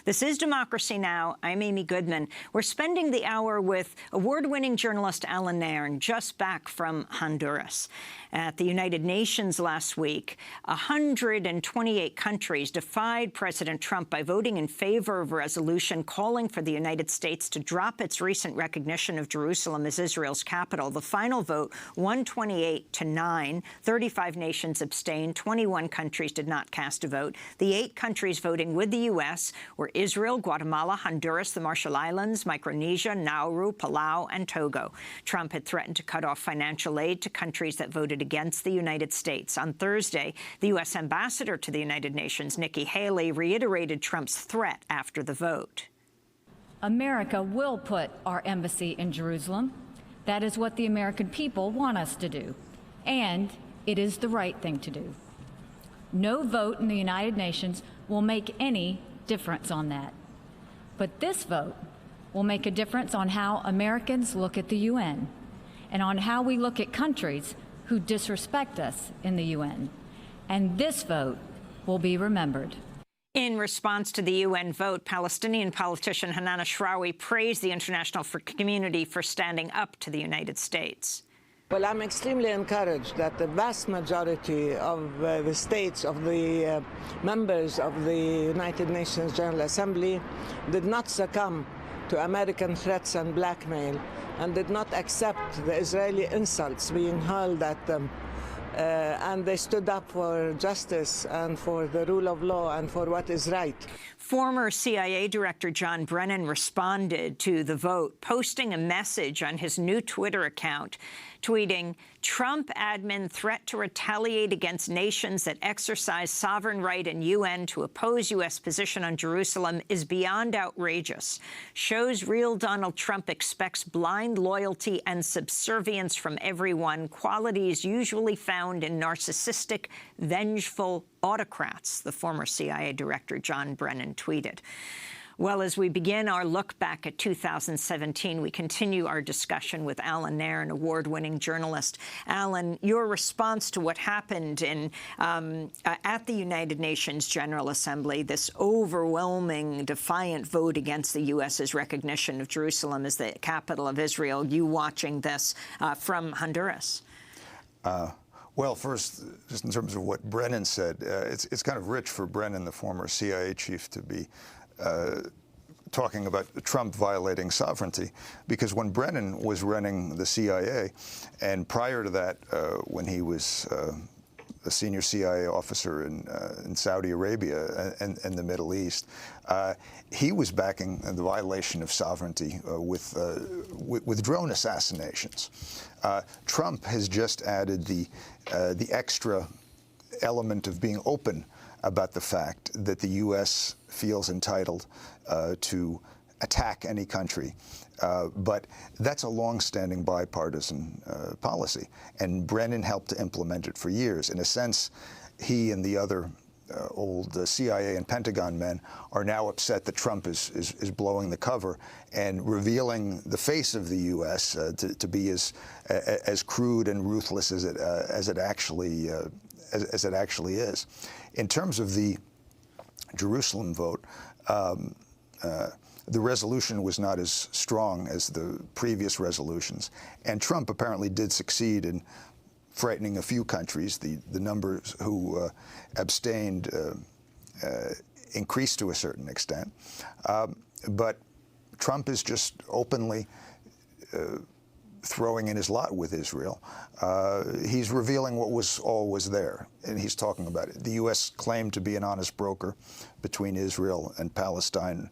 This is Democracy Now! I'm Amy Goodman. We're spending the hour with award-winning journalist Allan Nairn, just back from Honduras. At the United Nations last week, 128 countries defied President Trump by voting in favor of a resolution calling for the United States to drop its recent recognition of Jerusalem as Israel's capital. The final vote, 128 to 9. 35 nations abstained. 21 countries did not cast a vote. The 8 countries voting with the U.S. were Israel, Guatemala, Honduras, the Marshall Islands, Micronesia, Nauru, Palau, and Togo. Trump had threatened to cut off financial aid to countries that voted against the United States. On Thursday, the U.S. ambassador to the United Nations, Nikki Haley, reiterated Trump's threat after the vote. America will put our embassy in Jerusalem. That is what the American people want us to do. And it is the right thing to do. No vote in the United Nations will make any difference on that. But this vote will make a difference on how Americans look at the UN and on how we look at countries who disrespect us in the UN. And this vote will be remembered. In response to the UN vote, Palestinian politician Hanan Ashrawi praised the international community for standing up to the United States. Well, I'm extremely encouraged that the vast majority of the states, of the members of the United Nations General Assembly did not succumb to American threats and blackmail and did not accept the Israeli insults being hurled at them. And they stood up for justice and for the rule of law and for what is right. Former CIA Director John Brennan responded to the vote, posting a message on his new Twitter account, tweeting, "Trump admin threat to retaliate against nations that exercise sovereign right in UN to oppose U.S. position on Jerusalem is beyond outrageous. Shows real Donald Trump expects blind loyalty and subservience from everyone, qualities usually found in narcissistic, vengeful autocrats," the former CIA Director John Brennan tweeted. Well, as we begin our look back at 2017, we continue our discussion with Allan Nairn, award-winning journalist. Allan, your response to what happened at the United Nations General Assembly, this overwhelming, defiant vote against the U.S.'s recognition of Jerusalem as the capital of Israel, you watching this from Honduras. Well, first, just in terms of what Brennan said, it's kind of rich for Brennan, the former CIA chief, to be talking about Trump violating sovereignty, because when Brennan was running the CIA, and prior to that, when he was a senior CIA officer in Saudi Arabia and the Middle East, he was backing the violation of sovereignty with drone assassinations. Trump has just added the extra element of being open about the fact that the U.S. feels entitled to attack any country. But that's a long-standing bipartisan policy, and Brennan helped to implement it for years. In a sense, he and the other old CIA and Pentagon men are now upset that Trump is blowing the cover and revealing the face of the U.S. To be as crude and ruthless as it actually is. In terms of the Jerusalem vote, the resolution was not as strong as the previous resolutions, and Trump apparently did succeed in frightening a few countries. The numbers who abstained increased to a certain extent, but Trump is just openly throwing in his lot with Israel. He's revealing what was always there, and he's talking about it. The U.S. claimed to be an honest broker between Israel and Palestine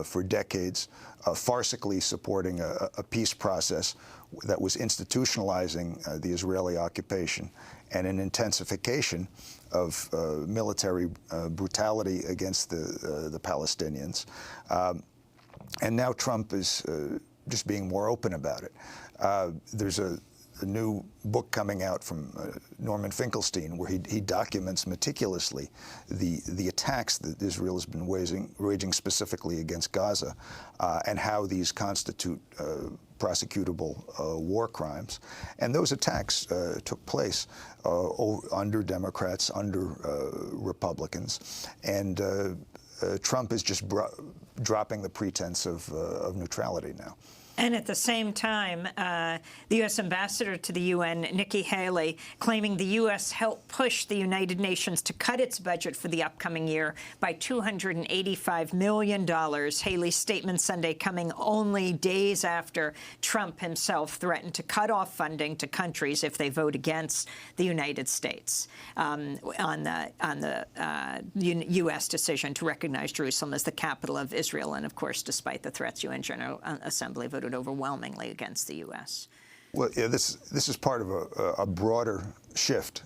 for decades, farcically supporting a peace process that was institutionalizing the Israeli occupation and an intensification of military brutality against the Palestinians. And now Trump is just being more open about it. There's a new book coming out from Norman Finkelstein where he documents meticulously the attacks that Israel has been waging specifically against Gaza and how these constitute prosecutable war crimes. And those attacks took place under Democrats, under Republicans, and Trump is just dropping the pretense of neutrality now. And at the same time, the U.S. ambassador to the UN, Nikki Haley, claiming the U.S. helped push the United Nations to cut its budget for the upcoming year by $285 million. Haley's statement Sunday coming only days after Trump himself threatened to cut off funding to countries if they vote against the United States on the U.S. decision to recognize Jerusalem as the capital of Israel. And, of course, despite the threats, UN General Assembly voted overwhelmingly against the U.S. Well, yeah, this is part of a broader shift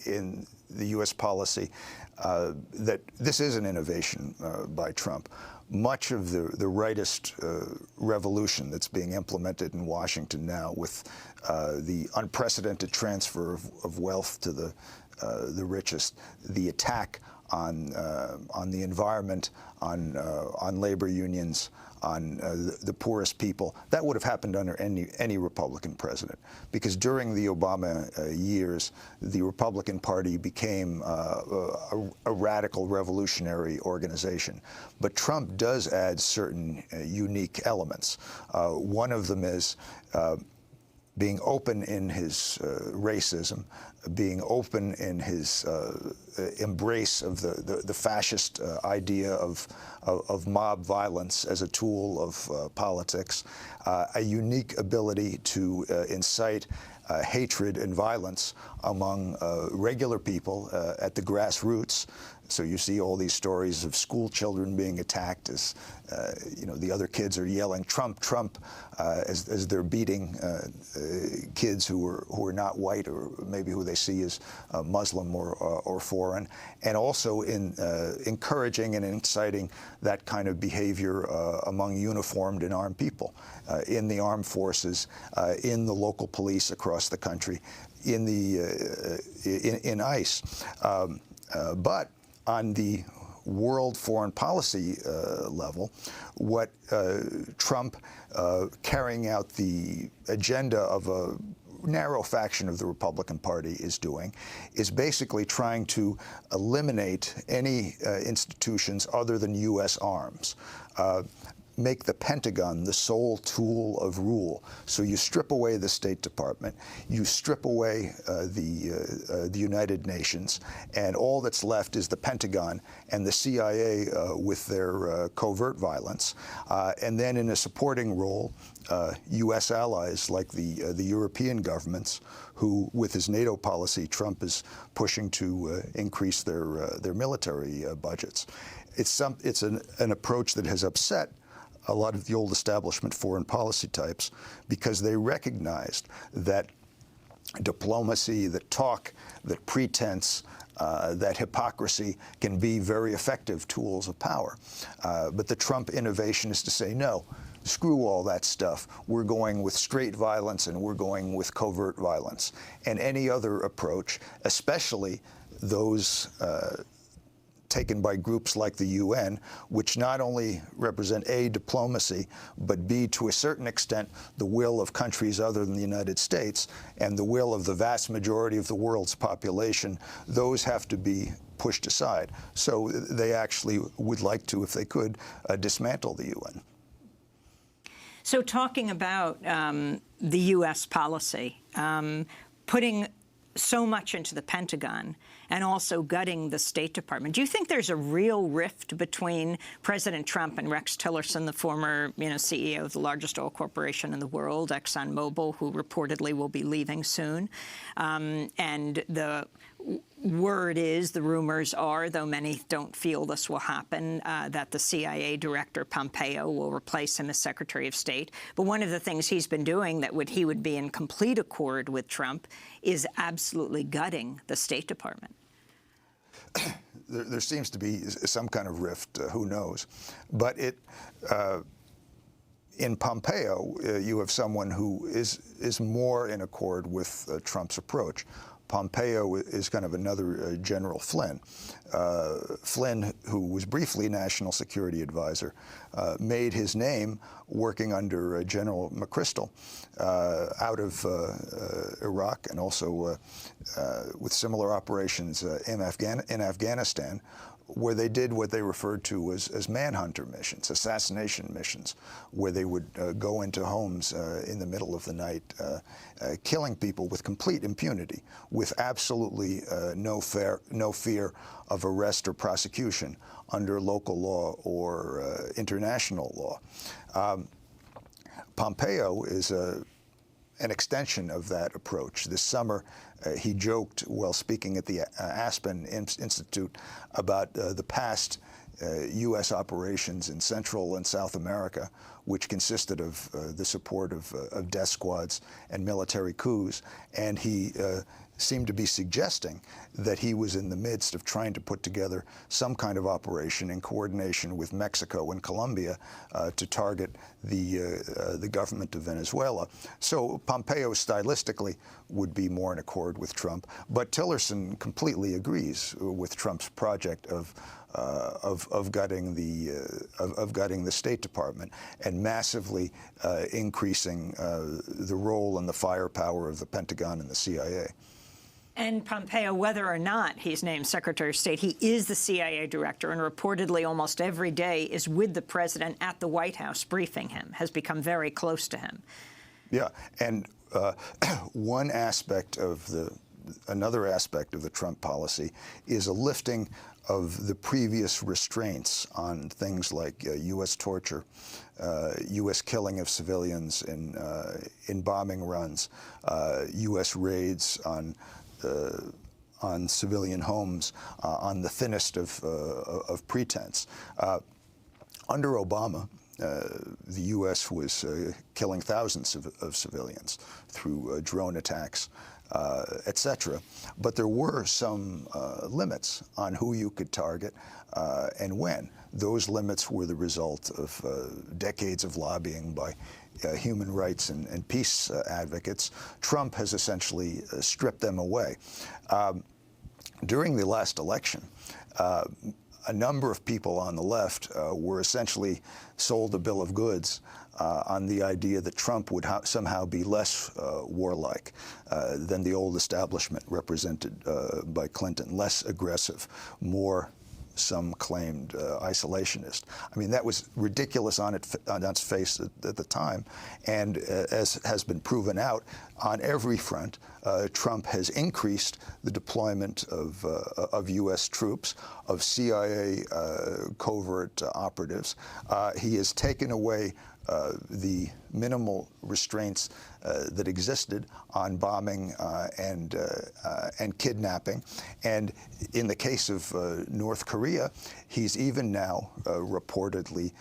in the U.S. policy. That this is an innovation by Trump. Much of the rightist revolution that's being implemented in Washington now, with the unprecedented transfer of wealth to the richest, the attack on the environment, on labor unions, on the poorest people, that would have happened under any Republican president. Because during the Obama years, the Republican Party became a radical revolutionary organization. But Trump does add certain unique elements. One of them is being open in his racism, being open in his embrace of the fascist idea of mob violence as a tool of politics, a unique ability to incite hatred and violence among regular people at the grassroots. So you see all these stories of school children being attacked as, the other kids are yelling "Trump, Trump," as they're beating kids who are not white, or maybe who they see as Muslim or foreign, and also in encouraging and inciting that kind of behavior among uniformed and armed people in the armed forces, in the local police across the country, in ICE, but on the world foreign policy level, what Trump, carrying out the agenda of a narrow faction of the Republican Party, is doing, is basically trying to eliminate any institutions other than U.S. arms. Make the Pentagon the sole tool of rule. So you strip away the State Department, you strip away the United Nations, and all that's left is the Pentagon and the CIA with their covert violence. And then in a supporting role, U.S. allies like the European governments, who, with his NATO policy, Trump is pushing to increase their military budgets. It's an approach that has upset a lot of the old establishment foreign policy types, because they recognized that diplomacy, that talk, that pretense, that hypocrisy can be very effective tools of power. But the Trump innovation is to say, no, screw all that stuff. We're going with straight violence, and we're going with covert violence. And any other approach, especially those taken by groups like the UN, which not only represent A, diplomacy, but B, to a certain extent, the will of countries other than the United States and the will of the vast majority of the world's population, those have to be pushed aside. So they actually would like to, if they could, dismantle the UN. So talking about the U.S. policy, putting so much into the Pentagon and also gutting the State Department. Do you think there's a real rift between President Trump and Rex Tillerson, the former, CEO of the largest oil corporation in the world, ExxonMobil, who reportedly will be leaving soon? And the word is, the rumors are, though many don't feel this will happen, that the CIA director, Pompeo, will replace him as Secretary of State. But one of the things he's been doing that he would be in complete accord with Trump is absolutely gutting the State Department. There seems to be some kind of rift, who knows. But in Pompeo, you have someone who is more in accord with Trump's approach. Pompeo is kind of another General Flynn. Flynn, who was briefly National Security Advisor, made his name working under General McChrystal out of Iraq, and also with similar operations in Afghanistan, where they did what they referred to as manhunter missions, assassination missions, where they would go into homes in the middle of the night, killing people with complete impunity, with absolutely no fear of arrest or prosecution under local law or international law. Pompeo is an extension of that approach. This summer, he joked while speaking at the Aspen Institute about the past U.S. operations in Central and South America, which consisted of the support of death squads and military coups, and he seemed to be suggesting that he was in the midst of trying to put together some kind of operation in coordination with Mexico and Colombia to target the government of Venezuela. So Pompeo stylistically would be more in accord with Trump, but Tillerson completely agrees with Trump's project of gutting the State Department and massively increasing the role and the firepower of the Pentagon and the CIA. And Pompeo, whether or not he's named Secretary of State, he is the CIA director, and reportedly almost every day is with the president at the White House briefing him, has become very close to him. Yeah, and another aspect of the Trump policy is a lifting of the previous restraints on things like U.S. torture, U.S. killing of civilians in bombing runs, U.S. raids on civilian homes on the thinnest of pretense. Under Obama, the U.S. was killing thousands of civilians through drone attacks, et cetera. But there were some limits on who you could target and when. Those limits were the result of decades of lobbying by human rights and peace advocates. Trump has essentially stripped them away. During the last election, a number of people on the left were essentially sold a bill of goods on the idea that Trump would somehow be less warlike than the old establishment represented by Clinton, less aggressive, more, some claimed, isolationist. I mean, that was ridiculous on its face at the time, and as has been proven out, on every front, Trump has increased the deployment of U.S. troops, of CIA covert operatives. He has taken away the minimal restraints that existed on bombing and kidnapping. And in the case of North Korea, he's even now reportedly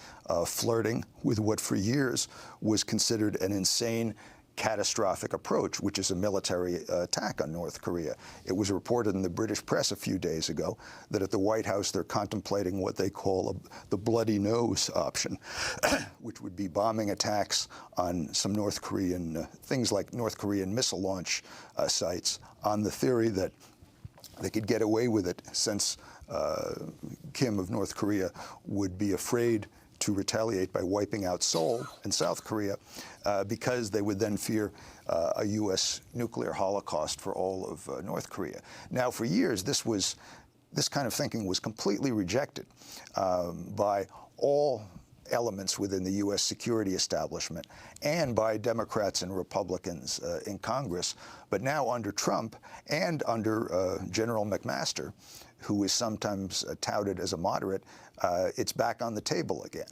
flirting with what for years was considered an insane, catastrophic approach, which is a military attack on North Korea. It was reported in the British press a few days ago that at the White House they're contemplating what they call the bloody nose option, which would be bombing attacks on some North Korean, things like North Korean missile launch sites, on the theory that they could get away with it since Kim of North Korea would be afraid to retaliate by wiping out Seoul and South Korea because they would then fear a U.S. nuclear holocaust for all of North Korea. Now, for years, this kind of thinking was completely rejected by all elements within the U.S. security establishment and by Democrats and Republicans in Congress. But now under Trump and under General McMaster, who is sometimes touted as a moderate, it's back on the table again.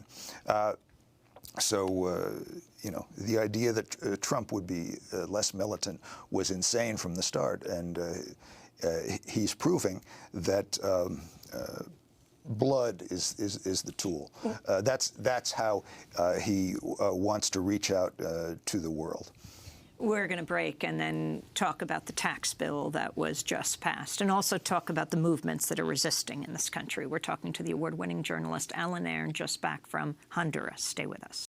You know, the idea that Trump would be less militant was insane from the start, and he's proving that blood is the tool. That's how he wants to reach out to the world. We're going to break and then talk about the tax bill that was just passed, and also talk about the movements that are resisting in this country. We're talking to the award-winning journalist Allan Nairn, just back from Honduras. Stay with us.